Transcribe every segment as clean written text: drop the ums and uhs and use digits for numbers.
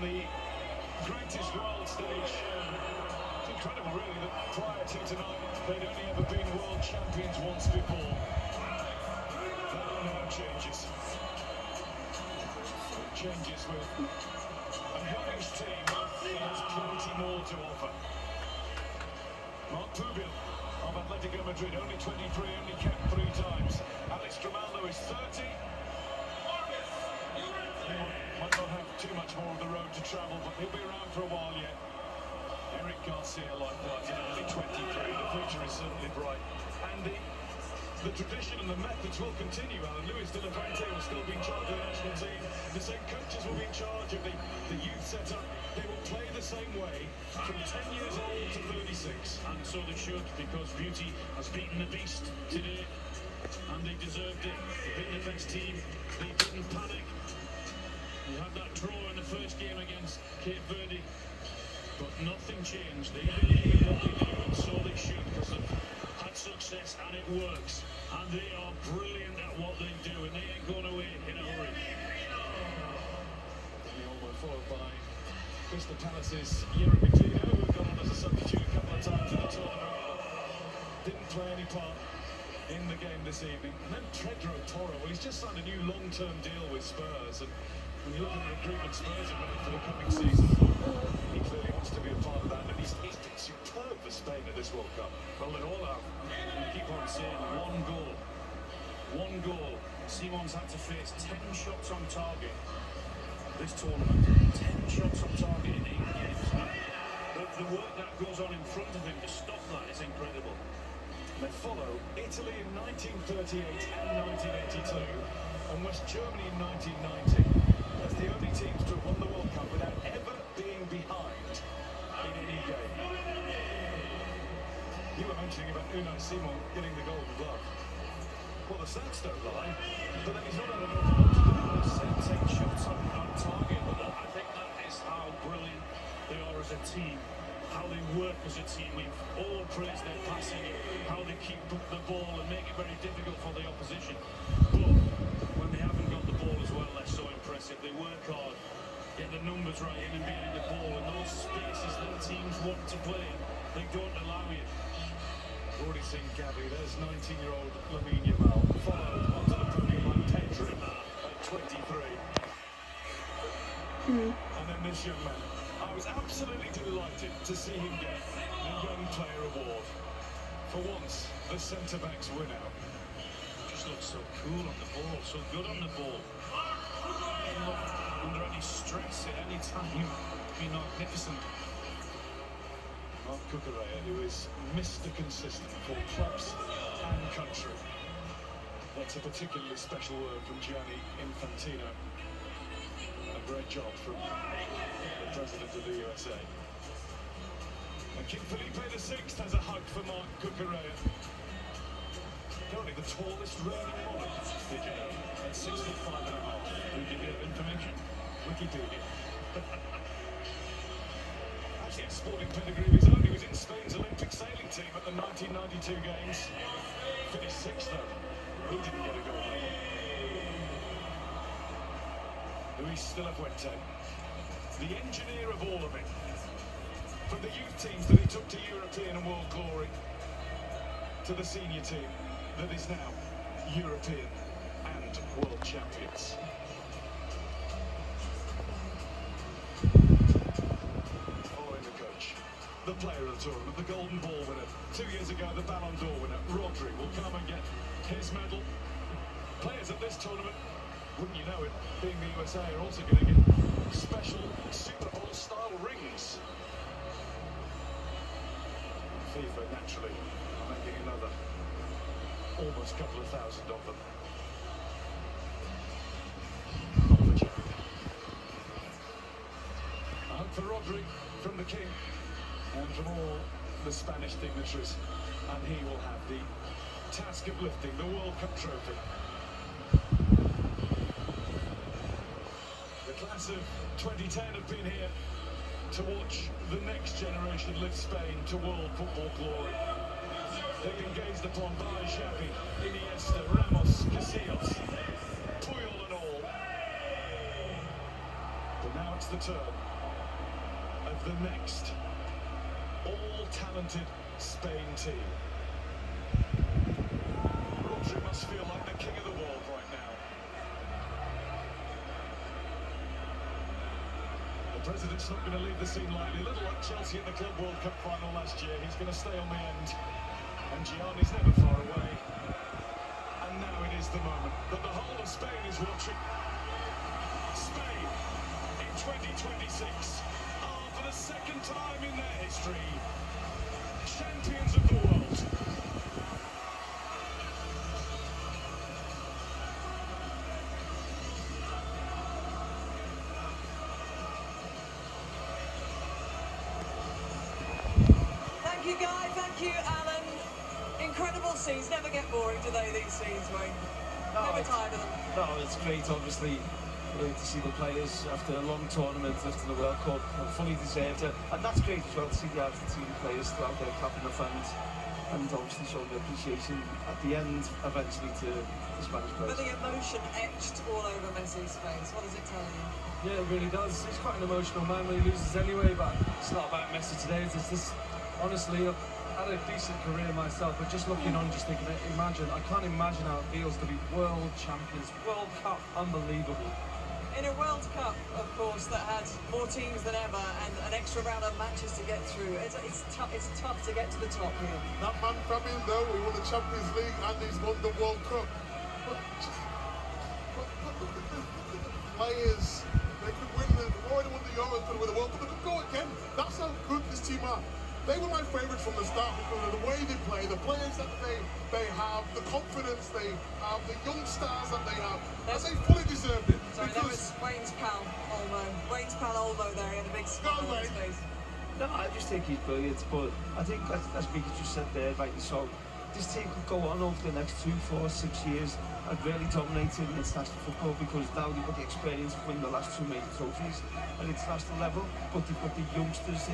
on the greatest world stage. It's incredible, really, that prior to tonight, they'd only ever been world champions once before. That now changes. It changes with a Hillings team that has plenty more to offer. Mark Pubil of Atletico Madrid, only 23, only capped 3 times. Alex Grimaldo is 30. Might not have too much more of the road to travel, but he'll be around for a while yet. Eric Garcia likewise, only 23. The future is certainly bright. And the tradition and the methods will continue. Alan Luis de la Fuente will still be in charge of the national team. The same coaches will be in charge of the youth setup. They will play the same way from 10 years old to 36. And so they should, because Beauty has beaten the beast today, and they deserved it. They've been the best team. They didn't panic. They had that draw in the first game against Cape Verde, but nothing changed. They believe in what they do, and so they should, because they've had success and it works. And they are brilliant at what they do, and they ain't going away in a hurry. The Olmo followed by Crystal Palace's Yerry Coutinho, who got on as a substitute a couple of times in the tournament. Didn't play any part in the game this evening. And then Pedro Porro, well, he's just signed a new long-term deal with Spurs, and when you look at the recruitment Spurs have made for the coming season, he clearly wants to be a part of that, and he's been superb for Spain at this World Cup. Well, they all have. We keep on saying one goal. One goal. Simon's had to face 10 shots on target this tournament. 10 shots on target in 8 games. The work that goes on in front of him to stop that is incredible. They follow Italy in 1938 and 1982, and West Germany in 1990 as the only teams to have won the World Cup without ever being behind in any game. You were mentioning about Unai Simon getting the Golden Glove. Well, the stats don't lie, but then he's not had enough to 10 shots on target, but I think that is how brilliant they are as a team, how they work as a team. We've all praised their passing, how they keep the ball and make it very difficult for the opposition. But when they haven't got the ball as well, they're so impressive. They work hard, get the numbers right in and beating the ball, and those spaces that teams want to play, they don't allow you. We've already seen Gavi. There's 19-year-old Lamine Yamal, followed onto the podium by Pedro at 23. And then this young man. I was absolutely delighted to see him get the Young Player Award. For once, the centre-backs win out. Just looks so cool on the ball, so good on the ball. Not under any stress at any time. Be magnificent. Mark Cucurella, who is Mr. Consistent for clubs and country. That's a particularly special word from Gianni Infantino. And a great job from the President of the USA. And King Felipe VI has a hug for Mark Cucurella. Only the tallest reigning monarch, did you know? At 6'5.5". Who did you have information? Wikipedia. Actually, a sporting pedigree of his own. He was in Spain's Olympic sailing team at the 1992 Games. Finished 6th, though. He didn't get a gold medal. Luis de la Fuente, the engineer of all of it. From the youth teams that he took to European and world glory, to the senior team that is now European and world champions. The player of the tournament, the Golden Ball winner. 2 years ago, the Ballon d'Or winner, Rodri, will come and get his medal. Players at this tournament, wouldn't you know it, being the USA, are also going to get special Super Bowl-style rings. FIFA, naturally, making another almost couple of thousand of them. Not for joke. A hug for Rodri from the King. And from all the Spanish dignitaries, and he will have the task of lifting the World Cup trophy. The class of 2010 have been here to watch the next generation lift Spain to world football glory. They've been gazed upon by Xavi, Iniesta, Ramos, Casillas, Puyol and all. But now it's the turn of the next all-talented Spain team. Rodri must feel like the king of the world right now. The president's not going to leave the scene lightly. A little like Chelsea at the Club World Cup final last year. He's going to stay on the end. And Gianni's never far away. And now it is the moment that the whole of Spain is watching. Spain in 2026 are, for the second time in their history, champions of the world. Thank you, Guy. Thank you, Alan. Incredible scenes. Never get boring, do they, these scenes, Wayne? Never tired of them. No, it's great, obviously, to see the players after a long tournament, after the World Cup, and fully deserved it. And that's great as well to see the Argentine players still out there clapping the fans and obviously showing their appreciation at the end, eventually, to the Spanish players. But the emotion etched all over Messi's face. What does it tell you? Yeah, it really does. He's quite an emotional man when he loses anyway, but it's not about Messi today. It's just, honestly, I've had a decent career myself, but just looking on, just thinking, I can't imagine how it feels to be world champions. World Cup, unbelievable. In a World Cup, of course, that had more teams than ever and an extra round of matches to get through, it's tough to get to the top here. That man Fabian, though, he won the Champions League and he's won the World Cup. But look at the players. They could win they've already won the Euros, could win the World Cup. They could go again. That's how good this team are. They were my favourites from the start because of the way they play, the players that they have, the confidence they have, the young stars that they have, and they fully deserved it. Sorry, that was Wayne's pal, Olmo. Wayne's pal Olmo there, he had a big smile on his face. No, I just think he's brilliant, but I think, as Mickey just said there, rightly so, this team could go on over the next 2, 4, 6 years and really dominate in international football because now they've got the experience of winning the last 2 major trophies at international level, but they've got the youngsters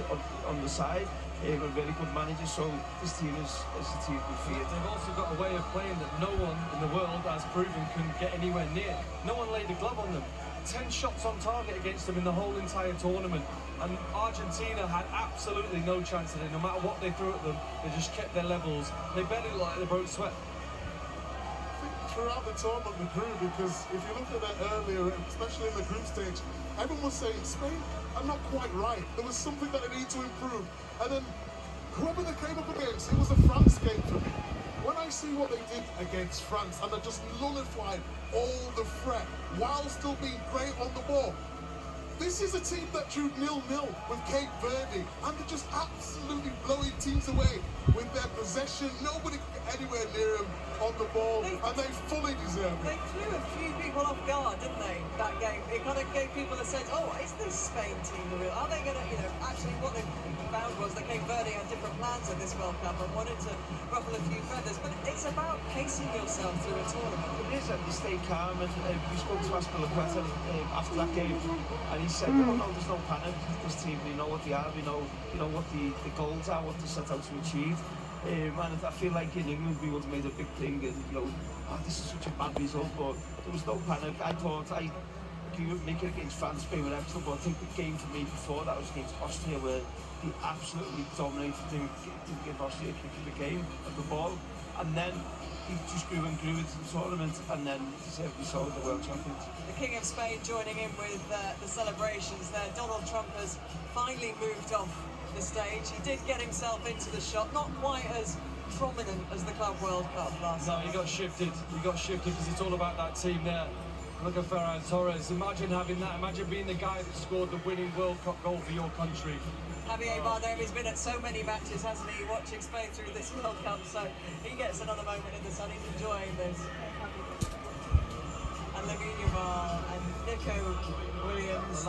on the side, and really good managers, so this team is a team to fear. They've also got a way of playing that no one in the world has proven can get anywhere near. No one laid a glove on them. 10 shots on target against them in the whole entire tournament, and Argentina had absolutely no chance today. No matter what they threw at them, they just kept their levels. They barely looked like they broke sweat. Throughout the tournament, they grew because if you look at that earlier, especially in the group stage, everyone was saying Spain are not quite right. There was something that they need to improve. And then whoever they came up against, it was a France game for me. When I see what they did against France and they just nullified all the threat while still being great on the ball. This is a team that drew 0-0 with Cape Verde and they're just absolutely blowing teams away with their possession. Nobody could get anywhere near them on the ball and they fully deserve it. They threw a few people off guard, didn't they, that game? It kind of gave people a sense, oh, is this Spain team the real? Are they going to, actually what they found was that Cape Verde had different plans at this World Cup and wanted to ruffle a few feathers, but it's about pacing yourself through a tournament. It is, and they stay calm, and we spoke to Aspilicueta after that game, and he said, no, there's no panic, this team, we know what they are, we know what the goals are, what they set out to achieve. And I feel like in England we would have made a big thing and this is such a bad result, but there was no panic. I thought you would make it against France, Spain were excellent, but I think the game for me before that was against Austria where they absolutely dominated, they didn't give Austria a kick of the game, of the ball, and then he just grew and grew into the tournament, and then we saw the world champions. The King of Spain joining in with the celebrations there. Donald Trump has finally moved off the stage. He did get himself into the shot, not quite as prominent as the Club World Cup last No, night. he got shifted because it's all about that team there. Look at Ferran Torres. Imagine having that. Imagine being the guy that scored the winning World Cup goal for your country. Javier Bardem has been at so many matches, hasn't he, watching Spain through this World Cup, so he gets another moment in the sun. He's enjoying this. And Lamine Yamal and Nico Williams.